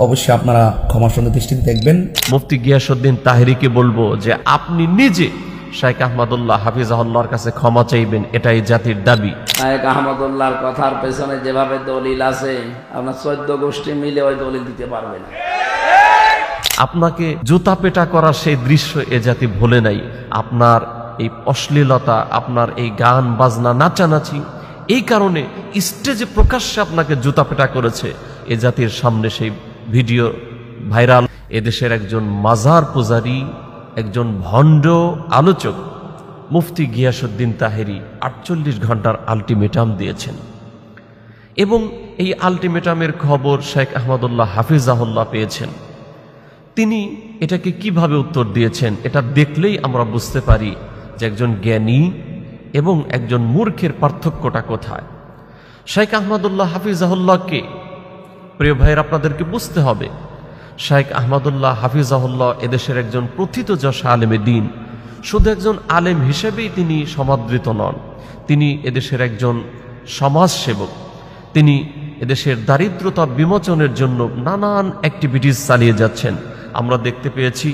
অবশ্যই আপনারা ক্ষমাসুন্দর দৃষ্টিতে দেখবেন। মুফতি গিয়াসউদ্দিন তাহেরীকে বলবো যে আপনি নিজে শাইখ আহমদুল্লাহ হাফিজাহুল্লাহর কাছে ক্ষমা চাইবেন, এটাই জাতির দাবি। শাইখ আহমদুল্লাহর কথার পেছনে যেভাবে দলিল আছে, আপনার 14 গোষ্ঠী মিলে ওই দলিল দিতে পারবে না। আপনাকে জুতা পেটা করার সেই দৃশ্য এ জাতি ভোলে নাই। আপনার এই অশ্লীলতা, আপনার এই গান বাজনা নাচানাচি, এই কারণে স্টেজে প্রকাশ্যে আপনাকে জুতা পেটা করেছে। এ জাতির সামনে সেই ভিডিও ভাইরাল। এদেশের একজন মাজার পূজারী, একজন ভণ্ড আলোচক মুফতি গিয়াসউদ্দিন তাহেরী 48 ঘন্টার আলটিমেটাম দিয়েছেন এবং এই আলটিমেটামের খবর শেখ আহমদুল্লাহ হাফিজাহুল্লাহ পেয়েছেন। তিনি এটাকে কিভাবে উত্তর দিয়েছেন এটা দেখলেই আমরা বুঝতে পারি যে একজন জ্ঞানী এবং একজন মূর্খের পার্থক্যটা কোথায়। শেখ আহমদুল্লাহ হাফিজাহুল্লাহকে, প্রিয় ভাইয়ের, আপনাদেরকে বুঝতে হবে, শেখ আহমদুল্লাহ হাফিজাহুল্লাহ এদেশের একজন প্রথিতযশা আলেমে দ্বীন। শুধু একজন আলেম হিসেবেই তিনি সমাদৃত নন, তিনি এদেশের একজন সমাজসেবক। তিনি এদেশের দারিদ্রতা বিমোচনের জন্য নানান অ্যাক্টিভিটিস চালিয়ে যাচ্ছেন। আমরা দেখতে পেয়েছি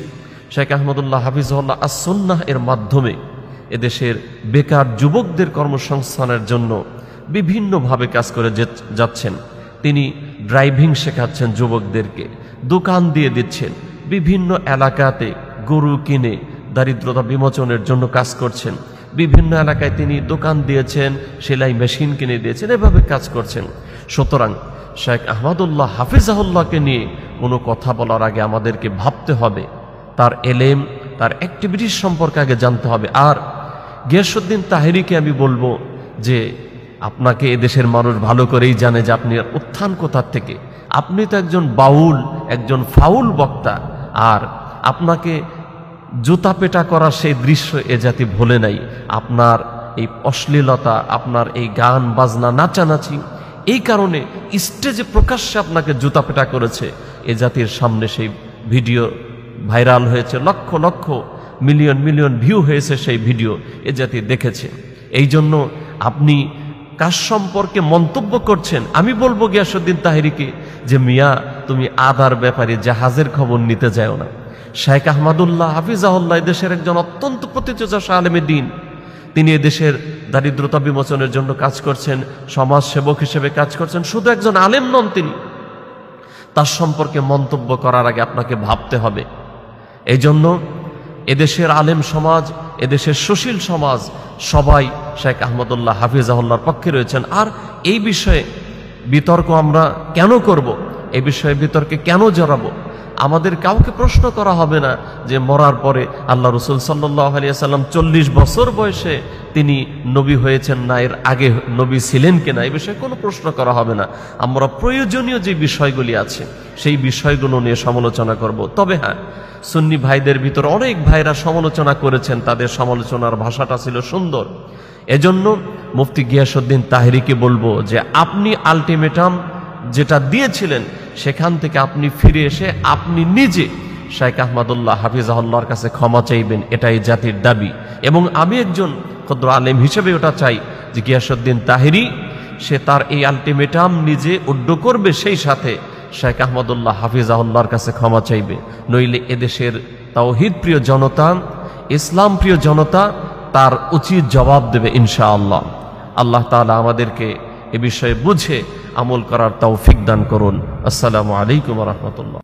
শেখ আহমদুল্লাহ হাফিজাহুল্লাহ আস-সুন্নাহ এর মাধ্যমে এদেশের বেকার যুবকদের কর্মসংস্থানের জন্য বিভিন্নভাবে কাজ করে যাচ্ছেন। তিনি ড্রাইভিং শেখাচ্ছেন যুবকদেরকে, দোকান দিয়ে দিচ্ছেন, বিভিন্ন এলাকাতে গরু কিনে দারিদ্রতা বিমোচনের জন্য কাজ করছেন। বিভিন্ন এলাকায় তিনি দোকান দিয়েছেন, সেলাই মেশিন কিনে দিয়েছেন, এভাবে কাজ করছেন। সুতরাং শেখ আহমদুল্লাহ হাফিজাহুল্লাহকে নিয়ে কোনো কথা বলার আগে আমাদেরকে ভাবতে হবে, তার এলেম, তার অ্যাক্টিভিটিস সম্পর্কে আগে জানতে হবে। আর গিয়াসউদ্দিন তাহেরীকে আমি বলবো যে আপনাকে এদেশের মানুষ ভালো করেই জানে যে আপনি উত্থান কোথার থেকে। আপনি তো একজন বাউল, একজন ফাউল বক্তা, আর আপনাকে জুতা পেটা করার সেই দৃশ্য এ জাতি ভোলে নাই। আপনার এই অশ্লীলতা, আপনার এই গান বাজনা নাচানাচি, এই কারণে স্টেজে প্রকাশ্যে আপনাকে জুতা পেটা করেছে। এ জাতির সামনে সেই ভিডিও ভাইরাল হয়েছে, lakh lakh million million view হয়েছে সেই ভিডিও, এ জাতি দেখেছে। এই জন্য আপনি কার সম্পর্কে মন্তব্য করছেন, আমি বলবো গিয়াসউদ্দিন তাহেরীকে যে মিয়া, তুমি আদার ব্যাপারে জাহাজের খবর নিতে যাও না। শেখ আহমদুল্লাহ হাফিজাহুল্লাহ দেশের একজন অত্যন্ত প্রথিতযশা আলেমে দ্বীন। তিনি এদেশের দারিদ্রতা বিমোচনের জন্য কাজ করছেন, সমাজ সেবক হিসেবে কাজ করছেন। শুধু একজন আলেম নন তিনি, তার সম্পর্কে মন্তব্য করার আগে আপনাকে ভাবতে হবে। এই জন্য এদেশের আলেম সমাজ, এদেশের সুশীল সমাজ সবাই শেখ আহমদুল্লাহ হাফিজাহুল্লাহর পক্ষে রয়েছেন। আর এই বিষয়ে বিতর্ক আমরা কেন করব, এই বিষয়ে বিতর্কে কেন জড়াবো? আমাদের কাউকে প্রশ্ন করা হবে না যে মরার পরে আল্লাহ রসুল সাল্লাল্লাহু আলাইহি ওয়াসাল্লাম 40 বছর বয়সে তিনি নবী হয়েছেন না, এর আগে নবী ছিলেন কিনা, এই বিষয়ে কোনো প্রশ্ন করা হবে না। আমরা প্রয়োজনীয় যে বিষয়গুলি আছে সেই বিষয়গুলো নিয়ে সমালোচনা করব। তবে হ্যাঁ, সুন্নি ভাইদের ভিতর অনেক ভাইরা সমালোচনা করেছেন, তাদের সমালোচনার ভাষাটা ছিল সুন্দর। এজন্য মুফতি গিয়াসউদ্দিন তাহেরীকে বলবো যে আপনি আলটিমেটাম যেটা দিয়েছিলেন সেখান থেকে আপনি ফিরে এসে আপনি নিজে শেখ আহমদুল্লাহ হাফিজাহুল্লাহর কাছে ক্ষমা চাইবেন, এটাই জাতির দাবি। এবং আমি একজন ক্ষুদ্র আলেম হিসেবে ওটা চাই যে গিয়াসউদ্দিন তাহেরী সে তার এই আলটিমেটাম নিজে উড্ড করবে, সেই সাথে শেখ আহমদুল্লাহ হাফিজাহুল্লাহর কাছে ক্ষমা চাইবে। নইলে এদেশের তাওহীদ প্রিয় জনতা, ইসলাম প্রিয় জনতা তার উচিত জবাব দেবে ইনশাআল্লাহ। আল্লাহ তাআলা আমাদেরকে এ বিষয়ে বুঝে আমল করার তৌফিক দান করুন। আসসালামু আলাইকুম ওয়া রাহমাতুল্লাহ।